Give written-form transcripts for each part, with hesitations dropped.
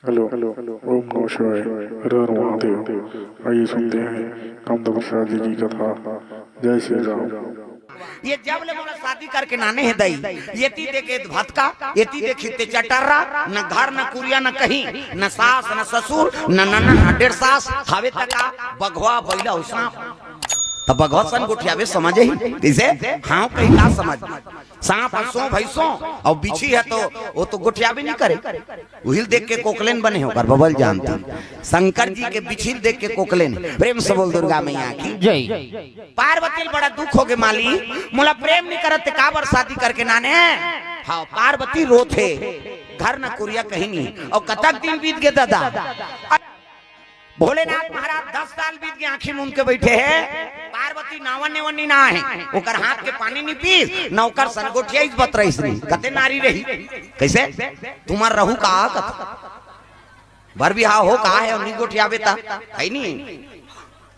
Hello ओम नमः शिवाय। हर हर महादेव। आइए सुनते हैं कामदेव मिश्रा जी की कथा। जय श्री राम। ये जब ले मोला शादी करके नाने है दई येती देखे भटका येती देखते चटर्रा न घर न कुरिया न कहीं न सास न ससुर न ननन न डेढ़ सास खावे तका बघवा बैला उसना तब बघवा सन गुठियावे समझे ही किसे हाँ कहीं का समझ सांप हंसों भैंसों और बिछी है तो वो तो गुठियावे नहीं करे उहिल देख के कोकलेन बने होकर बबल जानती शंकर जी के बिछिल देख के कोकलेन। प्रेम से बोल दुर्गा मैया की जय। पार्वती बड़ा दुख हो गए माली मोला प्रेम नहीं करते काबर शादी करके नाने। हाँ पार्वती रोथे घर न कुरिया कहीं नहीं और कतक दिन बीत गए दादा। भोलेनाथ महाराज 10 साल बीत गए आंखें मूंद के बैठे हैं। पार्वती नावन नेवनी ना है ओकर हाथ के पानी नहीं पी नौकर सनगोठिया इस बत रही कते नारी रही कैसे तुम्हार रहू कहा कथा भर बिहा हो कहा है और निगोठिया बेटा है नहीं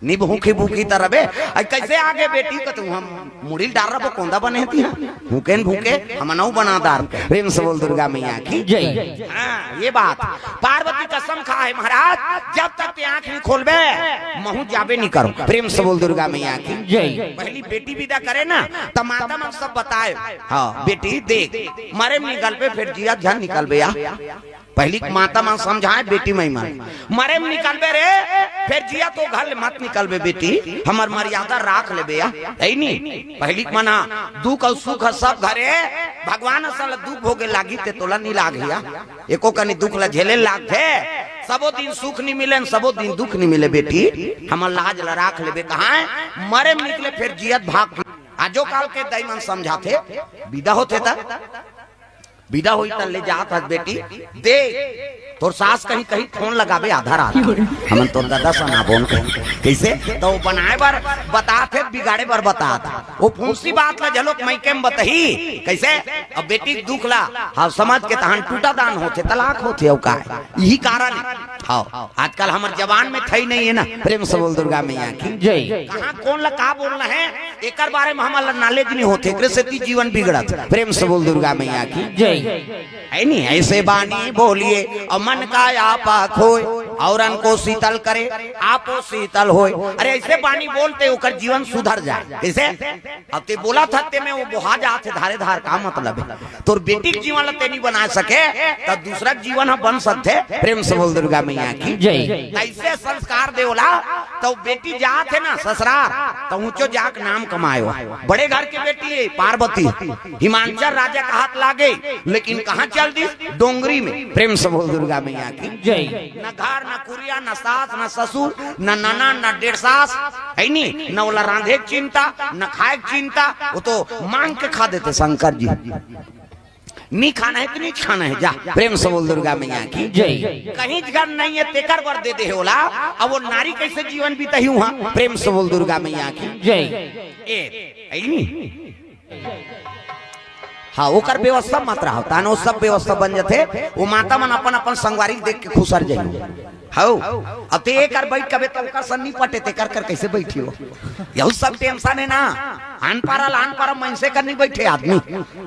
नी भूखी भूखी तरह बे कैसे आगे बेटी का तुम हम मुड़िल डाल रहा कोंदा बने थी भूखे भूखे हम नौ बनादार। प्रेम से बोल दुर्गा मैया की जय। हाँ ये बात पार्वती कसम खा है महाराज जब तक ते आंख नहीं खोलबे महू जाबे नहीं करो। प्रेम से बोल दुर्गा मैया की जय। पहली बेटी विदा करे ना तब माता मन सब बताए हाँ बेटी देख मरे में निकल पे फिर जिया ध्यान निकल बे पहली माता मां समझाए बेटी मई मन मरे में निकलबे रे फिर जिया तो घर मत निकलबे बेटी हमार मर्यादा राख ले बेया है नहीं पहली मना दुख और सुख सब घरे भगवान असल दुख भोगे लागी ते तोला नहीं लाग गया एको कनी दुख ला झेले लाग थे सबो दिन सुख नहीं मिले सबो दिन दुख नहीं मिले बेटी हमार लाज ला राख लेबे कहां मरे में निकले फिर जियत भाग आजो काल के दाईमन समझाते विदा होते था विदा हुई तन ले जात हस बेटी दे तोर सास कहीं कहीं फोन लगावे आधा रात हमन तो दादा सना बोन कैसे तो बनाए बार बता थे बिगाड़े बार बता वो फूसी बात ला झलोक मई के बताही कैसे अब बेटी दुख ला हाँ समझ के तहन टूटा दान होते तलाक होते औ का यही कारण हाँ आजकल हमार जवान में थई नहीं है ना। प्रेम से बोल दुर्गा मैया की जय। कहां कौन ला का बोलना है एकर बारे में हमारा नॉलेज नहीं होते कृष्ण जीवन बिगड़त। प्रेम से बोल दुर्गा मैया की जय। है नहीं ऐसे बानी बोलिए और मन का आपा खोए औरन को शीतल करे आपो शीतल होए। अरे ऐसे बानी बोलते ओकर जीवन सुधर जाए कैसे अब ते बोला था ते में वो बुहा जाते धारे धार का मतलब है तोर बेटी के जीवन ते नहीं बना सके तब दूसरा जीवन हम बन सकते। प्रेम से बोल दुर्गा मैया की जय। ऐसे संस्कार देवला तो बेटी जात है ना ससुराल तो ऊंचो जाक नाम कमायो बड़े घर की बेटी है पार्वती हिमांचल राजा का हाथ लागे लेकिन कहाँ चल दी डोंगरी में। प्रेम से बोल दुर्गा मैया की जय। न घर न कुरिया न सास न ससुर न नाना न डेढ़ सास है नहीं न वाला रांधे चिंता न खाए चिंता वो तो मांग के खा देते शंकर जी नहीं खाना है कि नहीं खाना है जा। प्रेम से बोल दुर्गा मैया की जय। कहीं घर नहीं है तेकर वर दे दे होला अब वो नारी कैसे जीवन बीतही वहां। प्रेम से बोल दुर्गा मैया की जय। हाँ ओकर व्यवस्था मत रहा तानो सब व्यवस्था बन जाते वो माता मन अपन अपन संगवारी देख के खुशर जाइए हाउ अब ते एकर बैठ कबे तो ओकर सन्नी पटे ते कर कैसे बैठियो यही सब टेंशन है ना आन पारा मनसे कर नहीं बैठे आदमी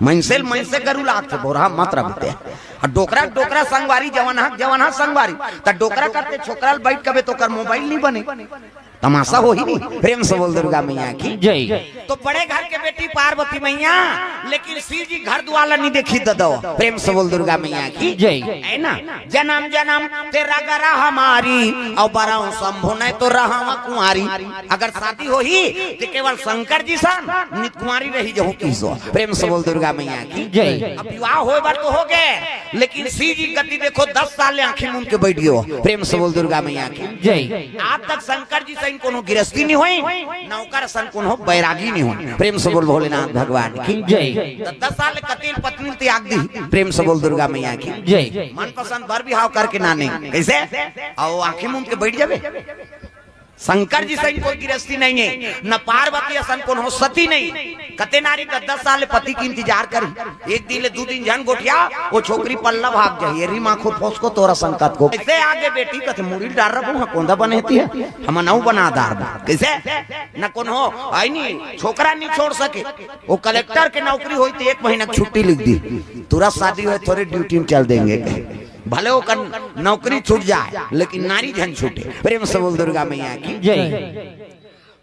मनसे गरु लागते बोरा मत रखते और डोकरा संगवारी जवाना संगवारी त डोकरा करते छोकरा बैठ कबे तो कर मोबाइल नहीं बने तमाशा हो ही नहीं। प्रेम से बोल दुर्गा मैया की जय। तो बड़े घर के बेटी पार्वती मैया लेकिन शिव जी घर द्वारा नहीं देखी दो। प्रेम से बोल दुर्गा मैया की जय है ना। जन्म जन्म तेरा गरा हमारी और बराऊ शंभु नहीं तो रहा कुंवारी अगर शादी हो ही तो केवल शंकर जी सन नित कुंवारी रही जो किसो। प्रेम से बोल दुर्गा मैया की जय। अब विवाह हो बार तो हो गए लेकिन शिव जी गति देखो 10 साल आंखें मूंद के बैठ गयो। प्रेम से बोल दुर्गा मैया की जय। आज तक शंकर जी कोनो गिरस्ती नहीं हुई नौकर सन कोनो बैरागी नहीं हुई। प्रेम से बोल भोलेनाथ भगवान की जय। 10 साल कतील पत्नी त्याग दी। प्रेम से बोल दुर्गा मैया की जय। मन पसंद भर बिहाव करके नाने कैसे और आंखें मूंद के बैठ जावे शंकर जी से कोई गिरस्ती नहीं है न पार्वती असन कौन हो सती नहीं कते नारी का 10 साल पति की इंतजार करी एक दिन 2 दिन जन गोठिया वो छोकरी पल्ला भाग जाए री माखो फोस को तोरा संकट को ऐसे आगे बेटी कथे मुड़ी डाल रहा कोंदा बनेती है हम नौ बनादार कैसे न कौन हो आई नहीं छोकरा नहीं छोड़ सके वो कलेक्टर के नौकरी हुई तो 1 महीना छुट्टी लिख दी तुरंत शादी हुई थोड़ी ड्यूटी में चल देंगे भले ओकर नौकरी छूट जाए लेकिन नारी झन छूटे। प्रेम से बोल दुर्गा मैया की जय।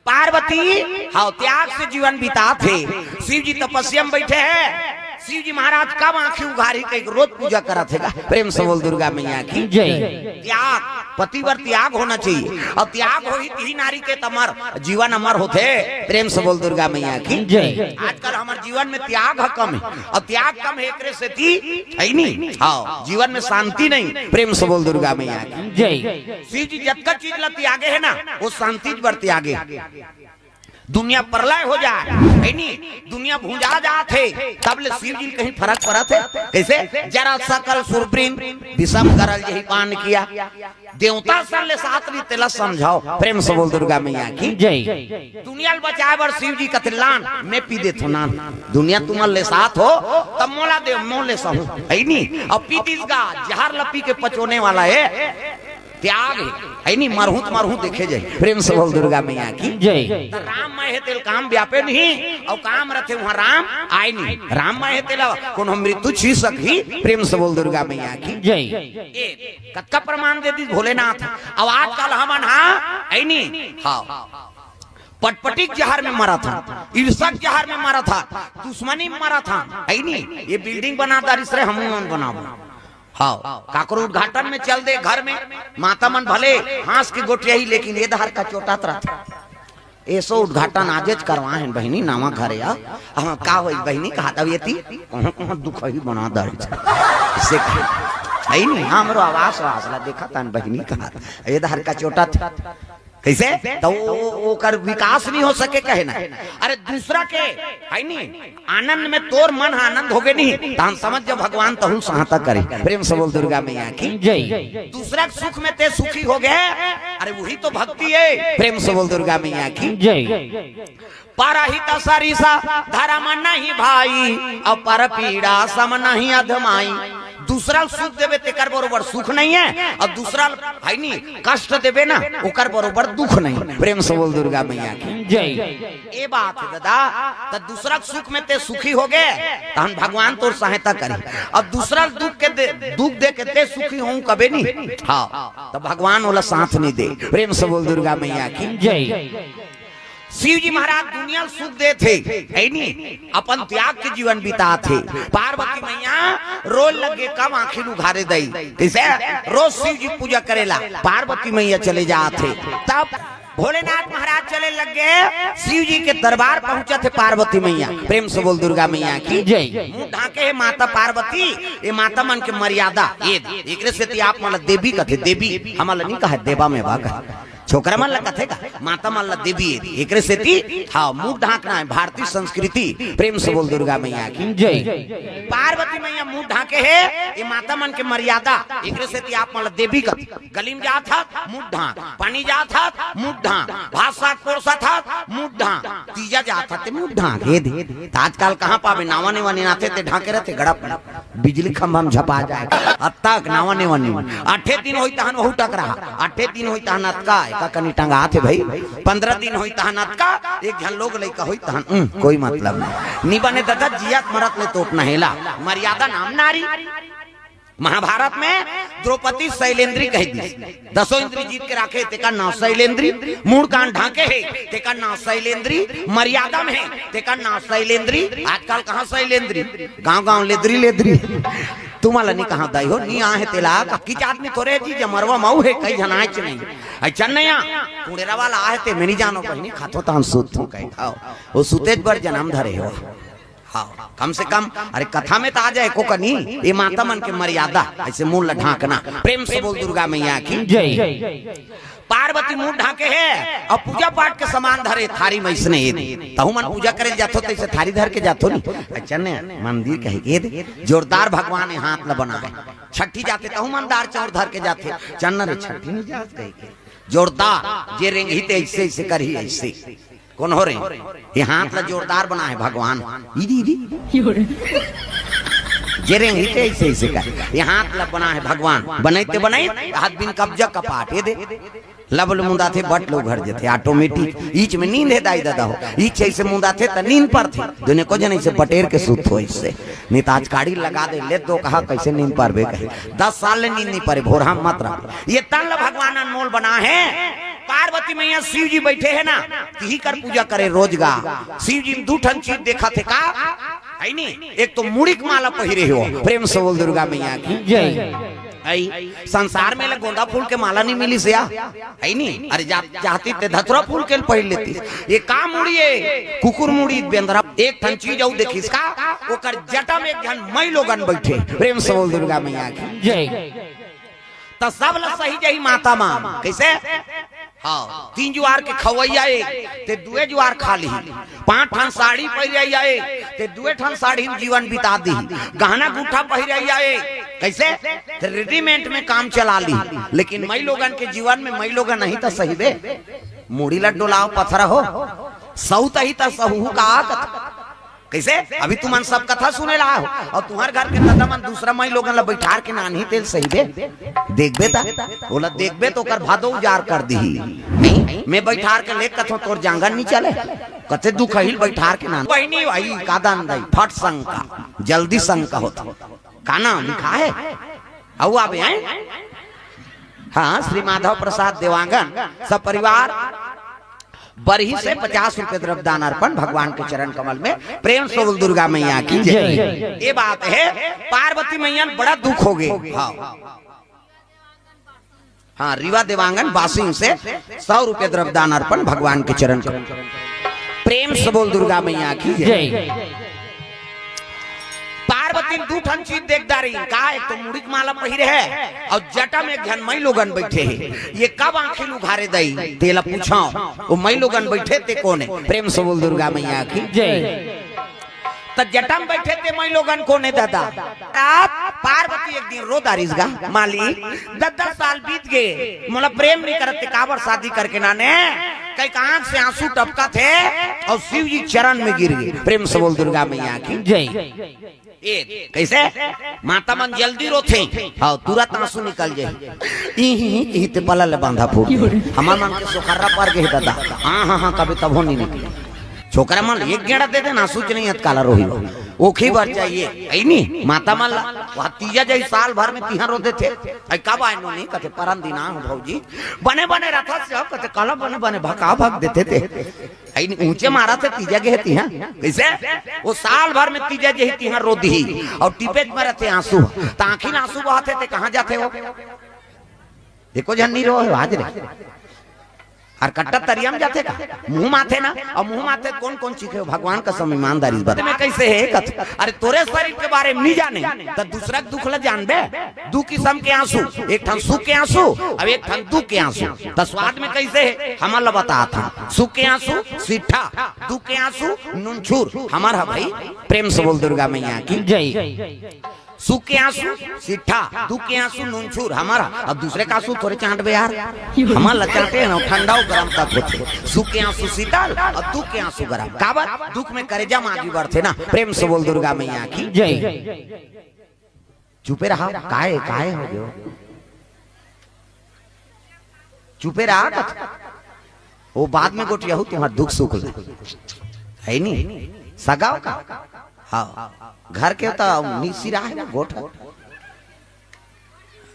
पार्वती हाँ त्याग से जीवन बिता थे। शिव जी तपस्या में बैठे हैं। शिव जी महाराज कब आंखें उघारी के रोज पूजा करा थे। प्रेम से बोल दुर्गा मैया की जय। त्याग पतिवर त्याग होना चाहिए और त्याग हो ही नारी के तमर जीवन अमर होते। प्रेम से बोल दुर्गा मैया की जय। आजकल हमारे जीवन में त्याग कम है और त्याग कम है एकरे से है नहीं। हाँ जीवन में शांति नहीं। प्रेम से बोल दुर्गा मैया की जय। शिव जी जतका चीज ला त्यागे है ना वो शांति पर त्यागे। दुनिया प्रलय हो जाए है नहीं दुनिया भूंजा जाते तब ले शिव जी कहीं फर्क पड़ा थे। कैसे जरा सकल सुरप्रीम विषम करल यही पान किया देवता सन ले साथ री तेला समझाओ। प्रेम से बोल दुर्गा मैया की जय। दुनिया बचाए बर शिव जी कतलान मैं पी दे थो नान दुनिया तुम ले साथ हो तब मोला दे मोले सहू है नहीं। अब पी का जहर लपी के पचोने वाला है त्याग है नहीं मरहूत देखे जाए। प्रेम से बोल दुर्गा मैया की जय। राम मय तेल काम व्यापे नहीं और काम रथे वहाँ राम आए नहीं। राम मय तेल कोनो मृत्यु छी सकी। प्रेम से बोल दुर्गा मैया की जय। कत्का प्रमाण दे दी भोलेनाथ। अब आजकल हमन हाँ है नहीं हाँ पटपटिक जहर में मरा था ईर्षक जहर में मरा था दुश्मनी में मरा था है नहीं। ये बिल्डिंग बना दारिस रहे हम बनाओ हाँ काकरो उद्घाटन में चल दे घर में माता मन भले हांस की गोटिया ही लेकिन ये दहर का चोटा था ऐसो उद्घाटन आजेज करवा है बहनी नावा घरे हम का होई बहनी कहा तब ये थी कहां दुख ही बना दारी इससे है नहीं हमरो आवाज आवाज देखा था बहनी कहा ये दहर का चोटा था कैसे तो वो कर विकास नहीं हो सके कहे ना। अरे दूसरा के है नहीं आनंद में तोर मन आनंद हो गए नहीं तान समझ जब भगवान तहु सहायता करे। प्रेम से बोल दुर्गा मैया की जय। दूसरा सुख में ते सुखी हो गए अरे वही तो भक्ति है। प्रेम से बोल दुर्गा मैया की जय। परहित सरिसा धर्म नहीं भाई और पर पीड़ा सम नहीं अधमाई। दूसरा सुख देवे तेकर बरोबर सुख नहीं है और दूसरा है नहीं कष्ट देवे ना ओकर बरोबर दुख नहीं। प्रेम से बोल दुर्गा मैया की जय। ये बात है दादा तो दूसरा सुख में ते सुखी हो गए तो हम भगवान तोर सहायता करी और दूसरा दुख दे के ते सुखी हूँ कभी नहीं हाँ तो भगवान वाला साथ नहीं दे। प्रेम से बोल दुर्गा मैया की जय। शिव जी महाराज दुनिया सुख दे थे है नहीं अपन त्याग के जीवन बिता थे। पार्वती मैया रोज लगे कम आखिर उघारे दई कैसे रोज शिव जी पूजा करेला पार्वती मैया चले जाते तब भोलेनाथ महाराज चले लग गए शिव जी के दरबार पहुंचे थे पार्वती मैया। प्रेम से बोल दुर्गा मैया की जय। मुंह ढाके है माता पार्वती ये माता मन के मर्यादा ये एक से आप मतलब देवी कथे देवी हमारा नहीं कहा देवा में भागा छोकरा मन कथे का माता मन देवी एक से हाँ मुंह ढाकना है भारतीय संस्कृति। प्रेम से बोल दुर्गा मैया की जय। पार्वती मैया मुंह ढाके है ये माता मन के मर्यादा एक से आप मतलब देवी का गली में जा था मुंह ढाक पानी जा था मुंह ढाक भाषा कोर्सा था मुंह ढाक तीजा जा था मुंह ढाक ये दे आजकल कहाँ पावे नावा ने वाने नाते थे ढाके रहते गड़ा बिजली खंभा में झपा जाए अब तक नावा ने वाने 8 दिन होई तहन वहु टकरा 8 दिन होई तहन अतका का कनी टंगा थे भाई 15 दिन होई तहन अतका एक झन लोग लइका होई तहन कोई मतलब नहीं बने दादा जियात मरत ले तोप नहेला मर्यादा नाम नारी। महाभारत में द्रौपदी शैलेंद्री कही दी 10 इंद्री जीत के राखे तेका नाम शैलेंद्री मूड कान ढाके है तेका नाम शैलेंद्री मर्यादा में है तेका नाम शैलेंद्री। आजकल कहाँ शैलेंद्री गांव लेद्री लेद्री तुम्हारा नहीं कहा दाई हो नहीं आहे तेला किच आदमी थोड़े जी जमरवा मऊ है कई जनाए च नहीं है चन्नैया कुड़ेरा वाला आहे ते मेरी जानो कहीं खातो तान सूत तू कहीं खाओ वो सुतेज पर जन्म धरे हो हाँ कम से कम अरे कथा में तो आ जाए कोकनी ये माता मन के मर्यादा ऐसे मुंह ढाकना। प्रेम से बोल दुर्गा मैया की जय। पार्वती मुंह ढाके है और पूजा पाठ के सामान धरे थारी में इसने तहु मन पूजा करे जातो तो इसे थारी धर के जातो नहीं अच्छा ने मंदिर कहे ये जोरदार भगवान ने हाथ न बनाए छठी जाते तहु मंदार चौर धर के जाते चन्न रे छठी नहीं जाते जोरदार जे रेंगी ते ऐसे ऐसे करी ऐसे कौन हो रहे ये हाथ ला जोरदार बना है भगवान जेरे हिते ऐसे ऐसे कर ये हाथ लब बना है भगवान बनाइते बनाई हाथ बिन कब्जा कपाट ये दे लबल मुंदा थे बट लोग घर जथे ऑटोमेटिक ईच में नींद है दाई दादा हो ईच ऐसे मुंदा थे त नींद पर थे दुनिया को जन ऐसे बटेर के सुत हो इससे नहीं तो आज काड़ी लगा दे ले दो कहा कैसे नींद पर बे कहे 10 साल ले नींद नहीं परे भोरहा मत रह ये तन भगवान अनमोल बना है। पार्वती मैया शिव जी बैठे है ना ती कर पूजा करे रोजगार शिव जी दू ठन चीज देखा थे का है नी एक तो मुड़िक माला पहिरे हो प्रेम से बोल दुर्गा मैया की जय आई संसार में गोंदा फूल के माला नहीं मिली से है नी अरे चाहती ते धतुरा फूल के पहन लेती ये का मुड़ी है कुकुर मुड़ी बेंद्रा एक ठन चीज आउ देखिस का ओकर जटा में एक जन मई लोगन बैठे प्रेम से बोल दुर्गा मैया की जय तो सब ला सही जही माता मां कैसे हाँ 3 जुआर के खवैया ते 2 जुआर खा ली 5 ठन साड़ी पहिर आए ते 2 ठन साड़ी जीवन बिता दी गहना गुठा पहिर आए कैसे रेडीमेड में काम चला ली लेकिन मई लोगन के जीवन में मई लोगन नहीं तो सही बे मुड़ी ला डोलाओ पत्थर हो सऊ तही तो सहू का कैसे अभी तुम सब कथा सुने रहा हो और तुम्हारे घर के दादा मन दूसरा मई लोगन ला बैठार के नानी तेल सही बे देखबे ता बोला देखबे तो कर भादो उजार कर दी नहीं मैं बैठार के ले कथो तोर जांगन नहीं चले कते दुख हिल बैठार के नानी बहनी भाई कादन दई फट संग का जल्दी संग का होता का नाम लिखा है आओ आबे हैं हाँ श्री माधव प्रसाद देवांगन सब परिवार बरही से 50 रुपए द्रव्यदान अर्पण भगवान के चरण कमल में प्रेम से बोल दुर्गा मैया की जय। ये बात है पार्वती मैया बड़ा दुख हो गए हाँ रीवा देवांगन बासिंग से 100 रुपए द्रव्यदान अर्पण भगवान के चरण कमल प्रेम से बोल दुर्गा मैया की जय। पार्वती 2 ठन चीज देखदारी का एक तो मुड़िक माला पहिरे है और जटा में घन मई लोगन बैठे हैं ये कब आंखें उघारे दई तेला पूछा वो मई लोगन बैठे ते कौन है प्रेम से बोल दुर्गा मैया की जय। तो जटा में बैठे थे मई लोगन कौन है दादा पार्वती एक दिन रो दारिस गा मालिक 10 साल बीत गए मोला प्रेम नहीं करते काबर शादी करके नाने कई आंख से आंसू टपका थे और शिव जी चरण में गिर गए प्रेम से बोल दुर्गा मैया की जय। कैसे माता मन जल्दी रोथे हाँ तुरंत आंसू निकल जाए यही ते पलल बांधा फूट हमार मन के सोखर्रा पर गए दादा हाँ हाँ कभी तब हो नहीं निकले छोकरा मन एक गेड़ा दे देना सूच नहीं हत काला रोही ओखी भर चाहिए ऐ नहीं माता मन वह तीजा जाई साल भर में तिहां रोते थे ऐ कब आए नो नहीं कहते परन दिना भौजी बने बने रथा से कहते काला बने बने भका भग देते थे ऐ नहीं ऊंचे मारा थे तीजा के तिहां कैसे वो साल भर में तीजा जे तिहां रोदी और टिपेट में रहते आंसू तांखी आंसू बहाते थे कहां जाते हो देखो जन्नी रो हाजरे और कट्टा तरिया में जाते का मुंह माथे ना और मुंह माथे कौन कौन चीखे भगवान का समय ईमानदारी बात में कैसे है कथ अरे तोरे शरीर के बारे में नहीं जाने तो दूसरा दुख ला जानबे 2 किस्म के आंसू एक ठन सुख के आंसू और एक ठन दुख के आंसू तो स्वाद में कैसे है हमारा बता था सुख के आंसू सीठा दुख के आंसू नूनछूर हमारा भाई प्रेम से बोल दुर्गा मैया की जय। सुख के आंसू सीठा दुख के आंसू नूनछूर हमारा अब दूसरे का आंसू थोड़े चाट बे यार हमारा लचाटे हैं ना ठंडा और गर्म तक होते सुख के आंसू शीतल और दुख के आंसू गर्म काबर दुख में करेजा मागी बढ़ते ना प्रेम से बोल दुर्गा मैया की जय। चुपे रहा काहे काहे हो गयो चुपे रहा वो बाद में गोटिया हो तुम्हारा दुख सुख है नहीं सगाओ का हाँ घर के तो निसिरा है ना गोठ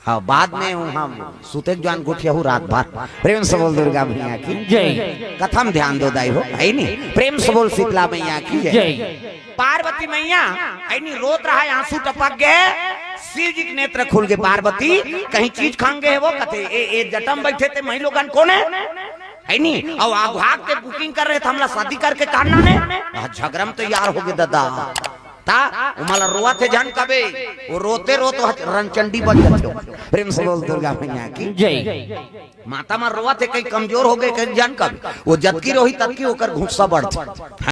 हाँ बाद में हम सुते जान गोठिया हूँ रात भर प्रेम से बोल दुर्गा मैया की जय। कथम ध्यान दो दाई हो है नहीं प्रेम से बोल शीतला मैया की जय। पार्वती मैया है नहीं रोत रहा है आंसू टपक गए शिव जी के नेत्र खुल गए पार्वती कहीं चीज खांगे है वो कथे ए जटम बैठे थे मही लोगन कौन है नहीं और आग के बुकिंग कर रहे थे हमला शादी करके काटना ने झगड़म तो यार हो गए दादा ता उमाला रोआ थे जान कबे वो रोते रोते रणचंडी बन जाते प्रेम से बोल दुर्गा मैया की जय। माता मां रोआ थे कहीं कमजोर हो गए कहीं जान कबे वो जबकि रोही तब की होकर घुस्सा बढ़ते